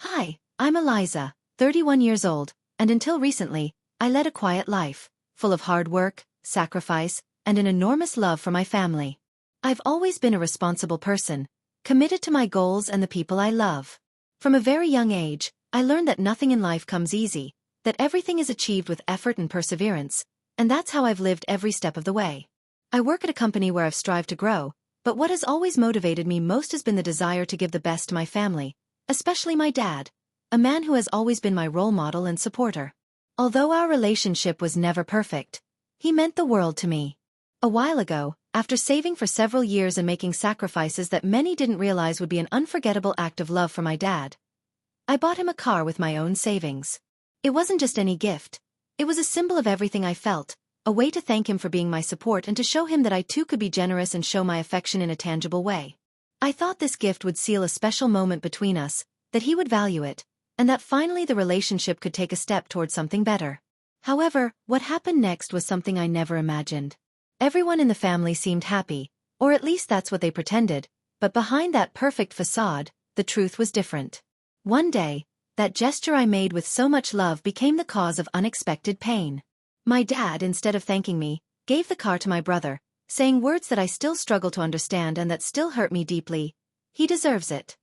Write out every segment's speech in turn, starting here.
Hi, I'm Eliza, 31 years old, and until recently, I led a quiet life, full of hard work, sacrifice, and an enormous love for my family. I've always been a responsible person, committed to my goals and the people I love. From a very young age, I learned that nothing in life comes easy, that everything is achieved with effort and perseverance, and that's how I've lived every step of the way. I work at a company where I've strived to grow, but what has always motivated me most has been the desire to give the best to my family, especially my dad, a man who has always been my role model and supporter. Although our relationship was never perfect, he meant the world to me. A while ago, after saving for several years and making sacrifices that many didn't realize would be an unforgettable act of love for my dad, I bought him a car with my own savings. It wasn't just any gift. It was a symbol of everything I felt, a way to thank him for being my support and to show him that I too could be generous and show my affection in a tangible way. I thought this gift would seal a special moment between us, that he would value it, and that finally the relationship could take a step towards something better. However, what happened next was something I never imagined. Everyone in the family seemed happy, or at least that's what they pretended, but behind that perfect facade, the truth was different. One day, that gesture I made with so much love became the cause of unexpected pain. My dad, instead of thanking me, gave the car to my brother, saying words that I still struggle to understand and that still hurt me deeply. "He deserves it."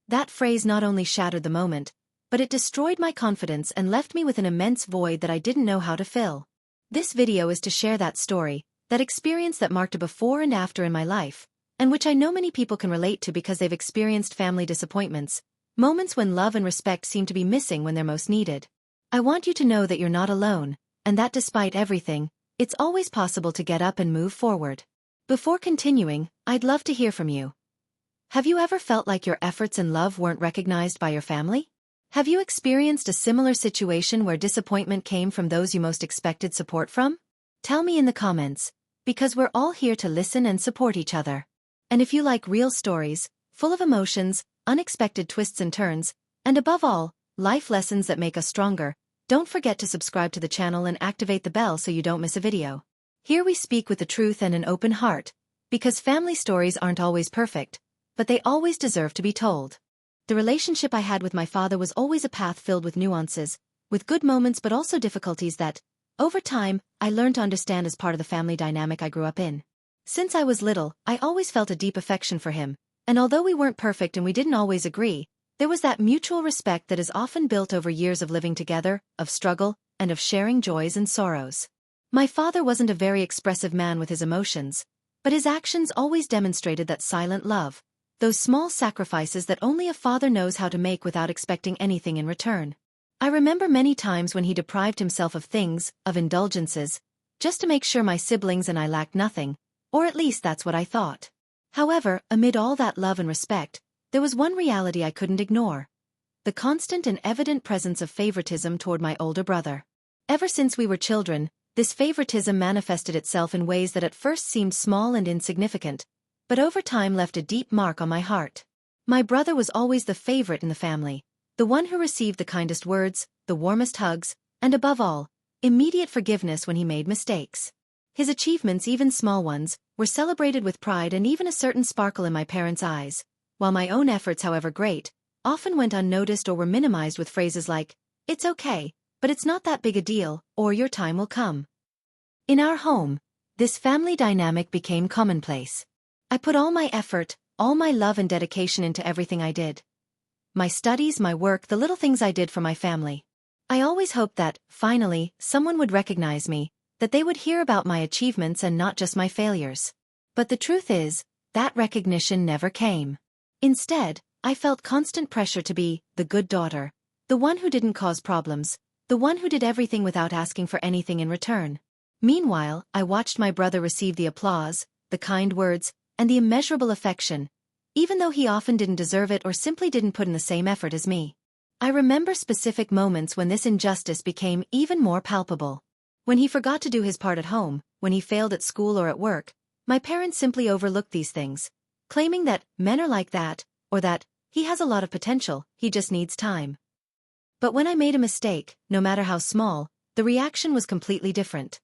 That phrase not only shattered the moment, but it destroyed my confidence and left me with an immense void that I didn't know how to fill. This video is to share that story, that experience that marked a before and after in my life, and which I know many people can relate to because they've experienced family disappointments, moments when love and respect seem to be missing when they're most needed. I want you to know that you're not alone, and that despite everything, it's always possible to get up and move forward. Before continuing, I'd love to hear from you. Have you ever felt like your efforts and love weren't recognized by your family? Have you experienced a similar situation where disappointment came from those you most expected support from? Tell me in the comments, because we're all here to listen and support each other. And if you like real stories, full of emotions, unexpected twists and turns, and above all, life lessons that make us stronger, don't forget to subscribe to the channel and activate the bell so you don't miss a video. Here we speak with the truth and an open heart, because family stories aren't always perfect, but they always deserve to be told. The relationship I had with my father was always a path filled with nuances, with good moments but also difficulties that, over time, I learned to understand as part of the family dynamic I grew up in. Since I was little, I always felt a deep affection for him, and although we weren't perfect and we didn't always agree, there was that mutual respect that is often built over years of living together, of struggle, and of sharing joys and sorrows. My father wasn't a very expressive man with his emotions, but his actions always demonstrated that silent love, those small sacrifices that only a father knows how to make without expecting anything in return. I remember many times when he deprived himself of things, of indulgences, just to make sure my siblings and I lacked nothing, or at least that's what I thought. However, amid all that love and respect, there was one reality I couldn't ignore: the constant and evident presence of favoritism toward my older brother. Ever since we were children, this favoritism manifested itself in ways that at first seemed small and insignificant, but over time left a deep mark on my heart. My brother was always the favorite in the family, the one who received the kindest words, the warmest hugs, and above all, immediate forgiveness when he made mistakes. His achievements, even small ones, were celebrated with pride and even a certain sparkle in my parents' eyes, while my own efforts, however great, often went unnoticed or were minimized with phrases like, "It's okay, but it's not that big a deal," or "Your time will come." In our home, this family dynamic became commonplace. I put all my effort, all my love and dedication into everything I did. My studies, my work, the little things I did for my family. I always hoped that, finally, someone would recognize me, that they would hear about my achievements and not just my failures. But the truth is, that recognition never came. Instead, I felt constant pressure to be the good daughter, the one who didn't cause problems, the one who did everything without asking for anything in return. Meanwhile, I watched my brother receive the applause, the kind words, and the immeasurable affection, even though he often didn't deserve it or simply didn't put in the same effort as me. I remember specific moments when this injustice became even more palpable. When he forgot to do his part at home, when he failed at school or at work, my parents simply overlooked these things, claiming that men are like that, or that he has a lot of potential, he just needs time. But when I made a mistake, no matter how small, the reaction was completely different.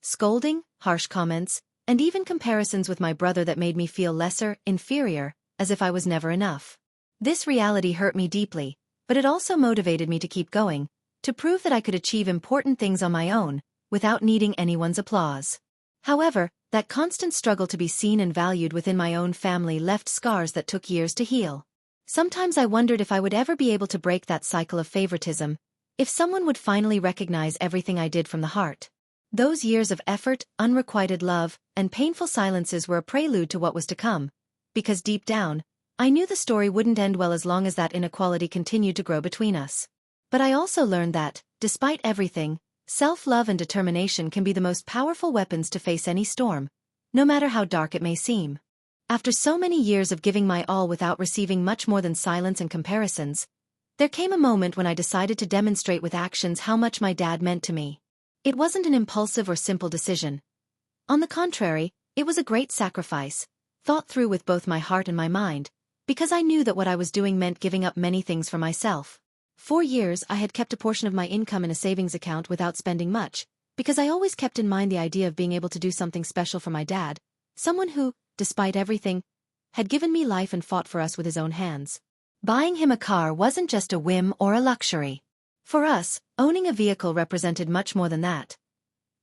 Scolding, harsh comments, and even comparisons with my brother that made me feel lesser, inferior, as if I was never enough. This reality hurt me deeply, but it also motivated me to keep going, to prove that I could achieve important things on my own, without needing anyone's applause. However, that constant struggle to be seen and valued within my own family left scars that took years to heal. Sometimes I wondered if I would ever be able to break that cycle of favoritism, if someone would finally recognize everything I did from the heart. Those years of effort, unrequited love, and painful silences were a prelude to what was to come, because deep down, I knew the story wouldn't end well as long as that inequality continued to grow between us. But I also learned that, despite everything, self-love and determination can be the most powerful weapons to face any storm, no matter how dark it may seem. After so many years of giving my all without receiving much more than silence and comparisons, there came a moment when I decided to demonstrate with actions how much my dad meant to me. It wasn't an impulsive or simple decision. On the contrary, it was a great sacrifice, thought through with both my heart and my mind, because I knew that what I was doing meant giving up many things for myself. For years I had kept a portion of my income in a savings account without spending much, because I always kept in mind the idea of being able to do something special for my dad, someone who, despite everything, had given me life and fought for us with his own hands. Buying him a car wasn't just a whim or a luxury. For us, owning a vehicle represented much more than that.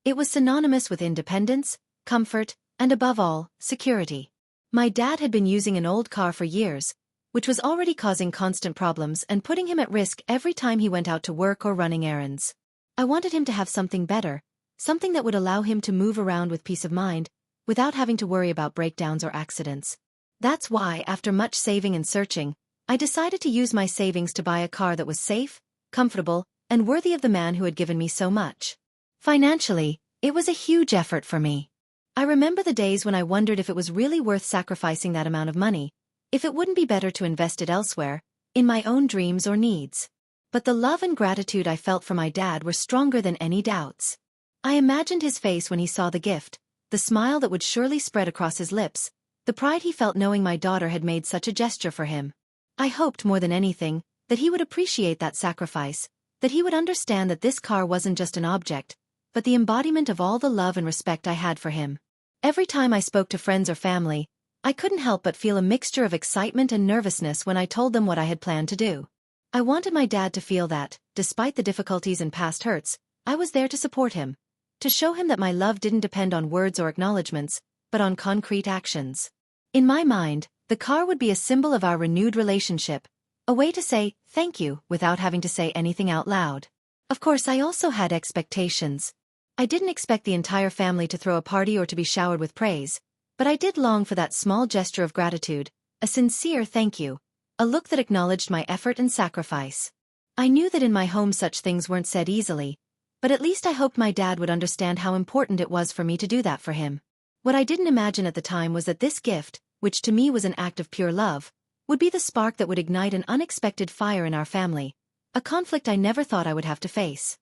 It was synonymous with independence, comfort, and above all, security. My dad had been using an old car for years, which was already causing constant problems and putting him at risk every time he went out to work or running errands. I wanted him to have something better, something that would allow him to move around with peace of mind, without having to worry about breakdowns or accidents. That's why, after much saving and searching, I decided to use my savings to buy a car that was safe, comfortable, and worthy of the man who had given me so much. Financially, it was a huge effort for me. I remember the days when I wondered if it was really worth sacrificing that amount of money, if it wouldn't be better to invest it elsewhere, in my own dreams or needs. But the love and gratitude I felt for my dad were stronger than any doubts. I imagined his face when he saw the gift, the smile that would surely spread across his lips, the pride he felt knowing my daughter had made such a gesture for him. I hoped more than anything, that he would appreciate that sacrifice, that he would understand that this car wasn't just an object, but the embodiment of all the love and respect I had for him. Every time I spoke to friends or family, I couldn't help but feel a mixture of excitement and nervousness when I told them what I had planned to do. I wanted my dad to feel that, despite the difficulties and past hurts, I was there to support him, to show him that my love didn't depend on words or acknowledgments, but on concrete actions. In my mind, the car would be a symbol of our renewed relationship, a way to say thank you without having to say anything out loud. Of course, I also had expectations. I didn't expect the entire family to throw a party or to be showered with praise, but I did long for that small gesture of gratitude, a sincere thank you, a look that acknowledged my effort and sacrifice. I knew that in my home such things weren't said easily, but at least I hoped my dad would understand how important it was for me to do that for him. What I didn't imagine at the time was that this gift, which to me was an act of pure love, would be the spark that would ignite an unexpected fire in our family, a conflict I never thought I would have to face.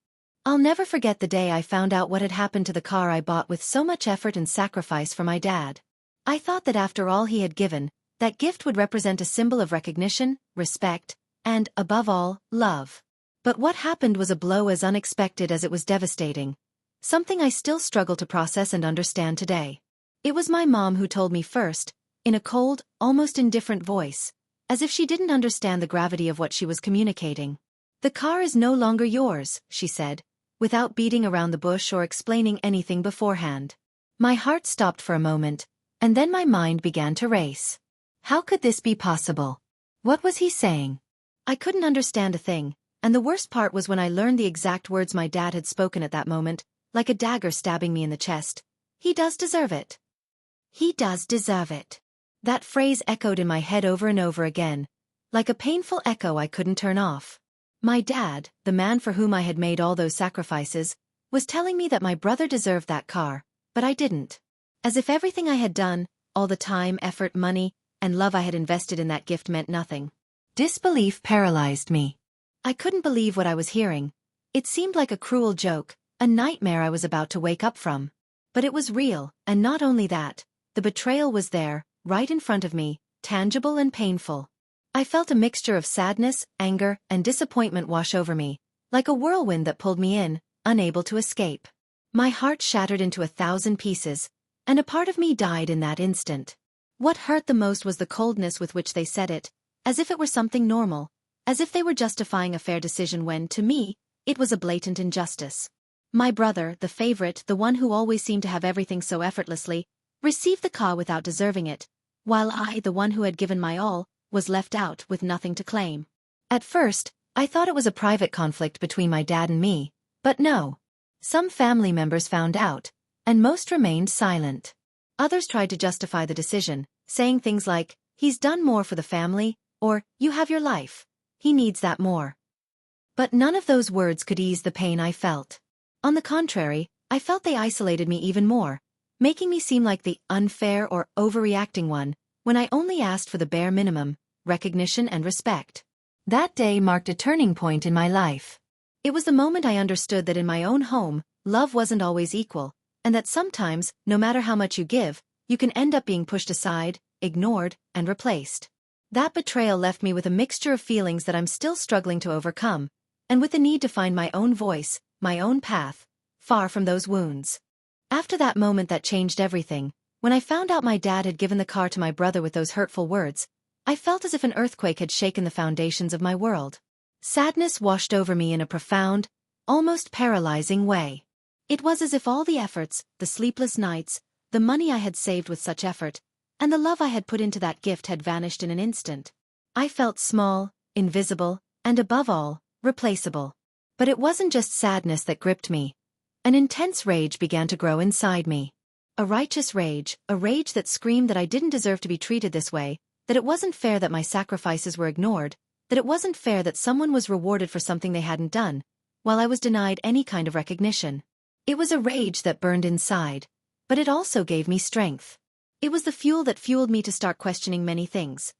I'll never forget the day I found out what had happened to the car I bought with so much effort and sacrifice for my dad. I thought that after all he had given, that gift would represent a symbol of recognition, respect, and, above all, love. But what happened was a blow as unexpected as it was devastating, something I still struggle to process and understand today. It was my mom who told me first, in a cold, almost indifferent voice, as if she didn't understand the gravity of what she was communicating. "The car is no longer yours," she said, without beating around the bush or explaining anything beforehand. My heart stopped for a moment, and then my mind began to race. How could this be possible? What was he saying? I couldn't understand a thing, and the worst part was when I learned the exact words my dad had spoken at that moment, like a dagger stabbing me in the chest. "He does deserve it. He does deserve it." That phrase echoed in my head over and over again, like a painful echo I couldn't turn off. My dad, the man for whom I had made all those sacrifices, was telling me that my brother deserved that car, but I didn't. As if everything I had done, all the time, effort, money, and love I had invested in that gift meant nothing. Disbelief paralyzed me. I couldn't believe what I was hearing. It seemed like a cruel joke, a nightmare I was about to wake up from. But it was real, and not only that, the betrayal was there, right in front of me, tangible and painful. I felt a mixture of sadness, anger, and disappointment wash over me, like a whirlwind that pulled me in, unable to escape. My heart shattered into 1,000 pieces, and a part of me died in that instant. What hurt the most was the coldness with which they said it, as if it were something normal, as if they were justifying a fair decision when, to me, it was a blatant injustice. My brother, the favorite, the one who always seemed to have everything so effortlessly, received the car without deserving it, while I, the one who had given my all, was left out with nothing to claim. At first, I thought it was a private conflict between my dad and me, but no. Some family members found out, and most remained silent. Others tried to justify the decision, saying things like, "He's done more for the family," or "You have your life. He needs that more." But none of those words could ease the pain I felt. On the contrary, I felt they isolated me even more, making me seem like the unfair or overreacting one, when I only asked for the bare minimum, recognition and respect. That day marked a turning point in my life. It was the moment I understood that in my own home, love wasn't always equal, and that sometimes, no matter how much you give, you can end up being pushed aside, ignored, and replaced. That betrayal left me with a mixture of feelings that I'm still struggling to overcome, and with the need to find my own voice, my own path, far from those wounds. After that moment that changed everything, when I found out my dad had given the car to my brother with those hurtful words, I felt as if an earthquake had shaken the foundations of my world. Sadness washed over me in a profound, almost paralyzing way. It was as if all the efforts, the sleepless nights, the money I had saved with such effort, and the love I had put into that gift had vanished in an instant. I felt small, invisible, and above all, replaceable. But it wasn't just sadness that gripped me. An intense rage began to grow inside me. A righteous rage, a rage that screamed that I didn't deserve to be treated this way, that it wasn't fair that my sacrifices were ignored, that it wasn't fair that someone was rewarded for something they hadn't done, while I was denied any kind of recognition. It was a rage that burned inside, but it also gave me strength. It was the fuel that fueled me to start questioning many things.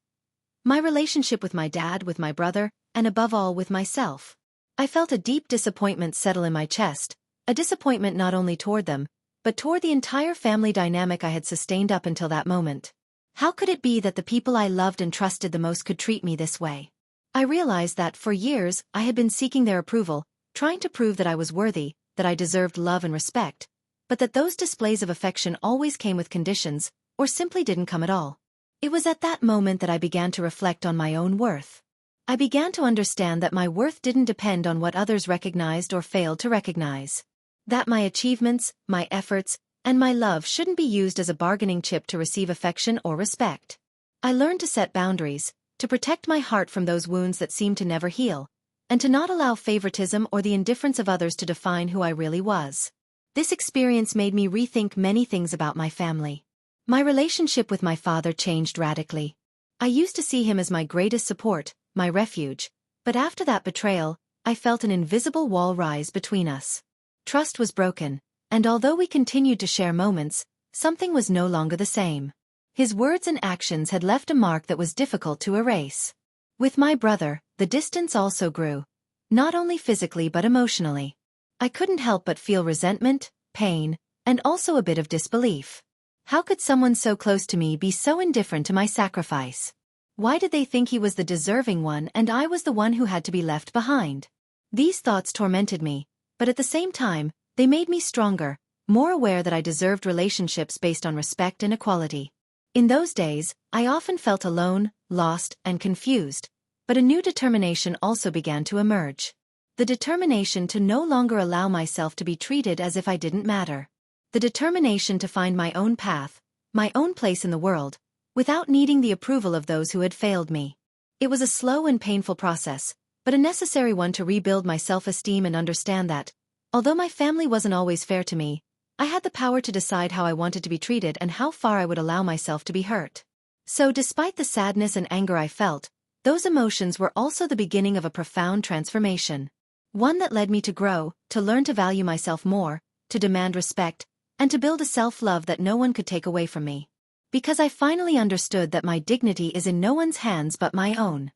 My relationship with my dad, with my brother, and above all with myself. I felt a deep disappointment settle in my chest, a disappointment not only toward them, but toward the entire family dynamic I had sustained up until that moment. How could it be that the people I loved and trusted the most could treat me this way? I realized that, for years, I had been seeking their approval, trying to prove that I was worthy, that I deserved love and respect, but that those displays of affection always came with conditions, or simply didn't come at all. It was at that moment that I began to reflect on my own worth. I began to understand that my worth didn't depend on what others recognized or failed to recognize. That my achievements, my efforts, and my love shouldn't be used as a bargaining chip to receive affection or respect. I learned to set boundaries, to protect my heart from those wounds that seemed to never heal, and to not allow favoritism or the indifference of others to define who I really was. This experience made me rethink many things about my family. My relationship with my father changed radically. I used to see him as my greatest support, my refuge, but after that betrayal, I felt an invisible wall rise between us. Trust was broken, and although we continued to share moments, something was no longer the same. His words and actions had left a mark that was difficult to erase. With my brother, the distance also grew, not only physically but emotionally. I couldn't help but feel resentment, pain, and also a bit of disbelief. How could someone so close to me be so indifferent to my sacrifice? Why did they think he was the deserving one and I was the one who had to be left behind? These thoughts tormented me, but at the same time, they made me stronger, more aware that I deserved relationships based on respect and equality. In those days, I often felt alone, lost, and confused, but a new determination also began to emerge. The determination to no longer allow myself to be treated as if I didn't matter. The determination to find my own path, my own place in the world, without needing the approval of those who had failed me. It was a slow and painful process, but a necessary one to rebuild my self-esteem and understand that, although my family wasn't always fair to me, I had the power to decide how I wanted to be treated and how far I would allow myself to be hurt. So despite the sadness and anger I felt, those emotions were also the beginning of a profound transformation. One that led me to grow, to learn to value myself more, to demand respect, and to build a self-love that no one could take away from me. Because I finally understood that my dignity is in no one's hands but my own.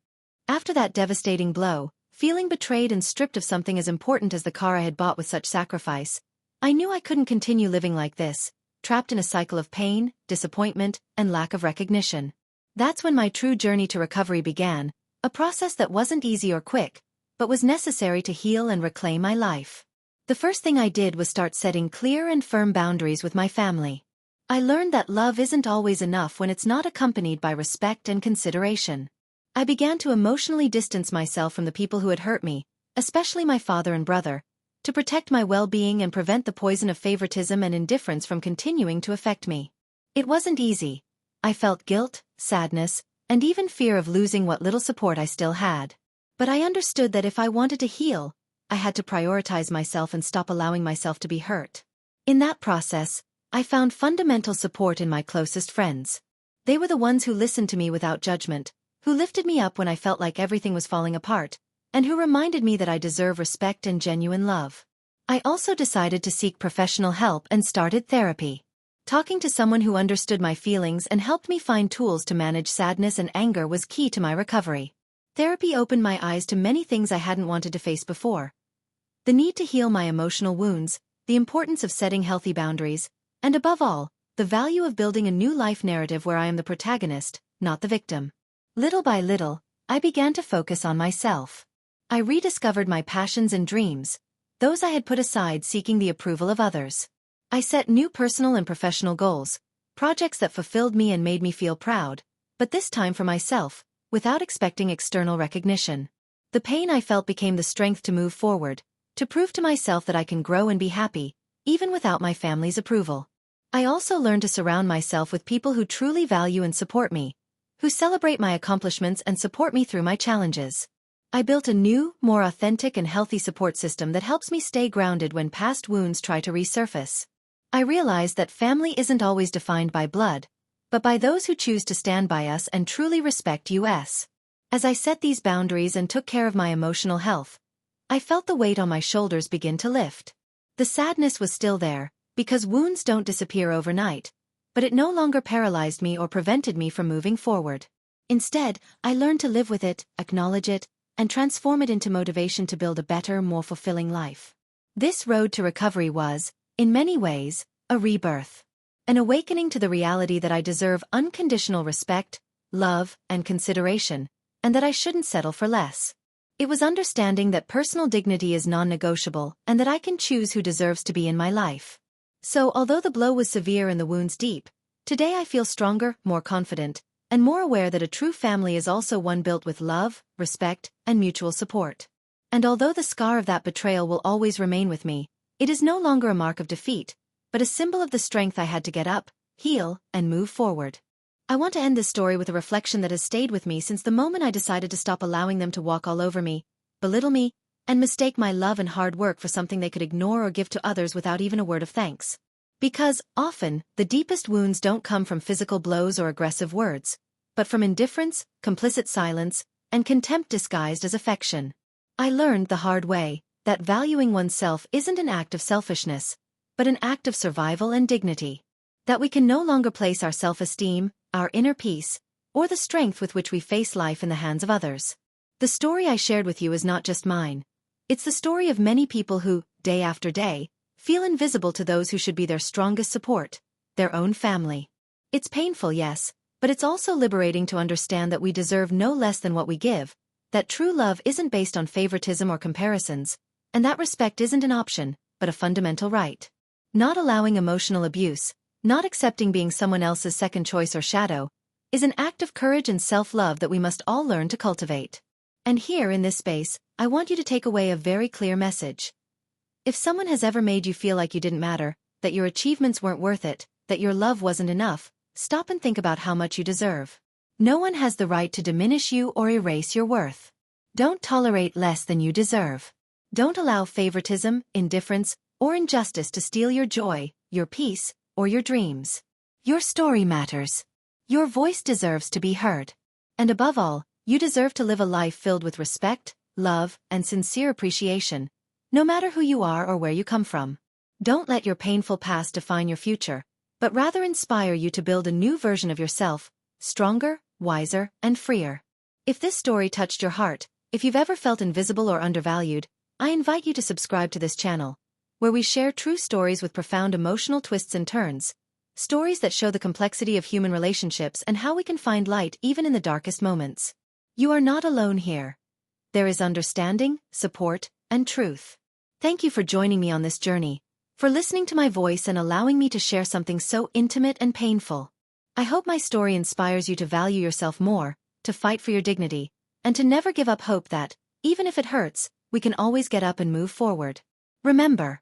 After that devastating blow, feeling betrayed and stripped of something as important as the car I had bought with such sacrifice, I knew I couldn't continue living like this, trapped in a cycle of pain, disappointment, and lack of recognition. That's when my true journey to recovery began, a process that wasn't easy or quick, but was necessary to heal and reclaim my life. The first thing I did was start setting clear and firm boundaries with my family. I learned that love isn't always enough when it's not accompanied by respect and consideration. I began to emotionally distance myself from the people who had hurt me, especially my father and brother, to protect my well-being and prevent the poison of favoritism and indifference from continuing to affect me. It wasn't easy. I felt guilt, sadness, and even fear of losing what little support I still had. But I understood that if I wanted to heal, I had to prioritize myself and stop allowing myself to be hurt. In that process, I found fundamental support in my closest friends. They were the ones who listened to me without judgment, who lifted me up when I felt like everything was falling apart, and who reminded me that I deserve respect and genuine love. I also decided to seek professional help and started therapy. Talking to someone who understood my feelings and helped me find tools to manage sadness and anger was key to my recovery. Therapy opened my eyes to many things I hadn't wanted to face before. The need to heal my emotional wounds, the importance of setting healthy boundaries, and above all, the value of building a new life narrative where I am the protagonist, not the victim. Little by little, I began to focus on myself. I rediscovered my passions and dreams, those I had put aside seeking the approval of others. I set new personal and professional goals, projects that fulfilled me and made me feel proud, but this time for myself, without expecting external recognition. The pain I felt became the strength to move forward, to prove to myself that I can grow and be happy, even without my family's approval. I also learned to surround myself with people who truly value and support me, who celebrate my accomplishments and support me through my challenges. I built a new, more authentic and healthy support system that helps me stay grounded when past wounds try to resurface. I realized that family isn't always defined by blood, but by those who choose to stand by us and truly respect us. As I set these boundaries and took care of my emotional health, I felt the weight on my shoulders begin to lift. The sadness was still there, because wounds don't disappear overnight, but it no longer paralyzed me or prevented me from moving forward. Instead, I learned to live with it, acknowledge it, and transform it into motivation to build a better, more fulfilling life. This road to recovery was, in many ways, a rebirth. An awakening to the reality that I deserve unconditional respect, love, and consideration, and that I shouldn't settle for less. It was understanding that personal dignity is non-negotiable and that I can choose who deserves to be in my life. So, although the blow was severe and the wounds deep, today I feel stronger, more confident, and more aware that a true family is also one built with love, respect, and mutual support. And although the scar of that betrayal will always remain with me, it is no longer a mark of defeat, but a symbol of the strength I had to get up, heal, and move forward. I want to end this story with a reflection that has stayed with me since the moment I decided to stop allowing them to walk all over me, belittle me, and mistake my love and hard work for something they could ignore or give to others without even a word of thanks. Because, often, the deepest wounds don't come from physical blows or aggressive words, but from indifference, complicit silence, and contempt disguised as affection. I learned the hard way that valuing oneself isn't an act of selfishness, but an act of survival and dignity. That we can no longer place our self-esteem, our inner peace, or the strength with which we face life in the hands of others. The story I shared with you is not just mine. It's the story of many people who, day after day, feel invisible to those who should be their strongest support, their own family. It's painful, yes, but it's also liberating to understand that we deserve no less than what we give, that true love isn't based on favoritism or comparisons, and that respect isn't an option, but a fundamental right. Not allowing emotional abuse, not accepting being someone else's second choice or shadow, is an act of courage and self-love that we must all learn to cultivate. And here in this space, I want you to take away a very clear message. If someone has ever made you feel like you didn't matter, that your achievements weren't worth it, that your love wasn't enough, stop and think about how much you deserve. No one has the right to diminish you or erase your worth. Don't tolerate less than you deserve. Don't allow favoritism, indifference, or injustice to steal your joy, your peace, or your dreams. Your story matters. Your voice deserves to be heard. And above all, you deserve to live a life filled with respect, love, and sincere appreciation, no matter who you are or where you come from. Don't let your painful past define your future, but rather inspire you to build a new version of yourself, stronger, wiser, and freer. If this story touched your heart, if you've ever felt invisible or undervalued, I invite you to subscribe to this channel, where we share true stories with profound emotional twists and turns, stories that show the complexity of human relationships and how we can find light even in the darkest moments. You are not alone here. There is understanding, support, and truth. Thank you for joining me on this journey, for listening to my voice and allowing me to share something so intimate and painful. I hope my story inspires you to value yourself more, to fight for your dignity, and to never give up hope that, even if it hurts, we can always get up and move forward. Remember,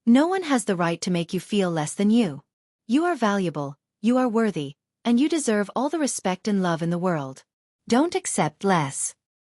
no one has the right to make you feel less than you. You are valuable, you are worthy, and you deserve all the respect and love in the world. Don't accept less.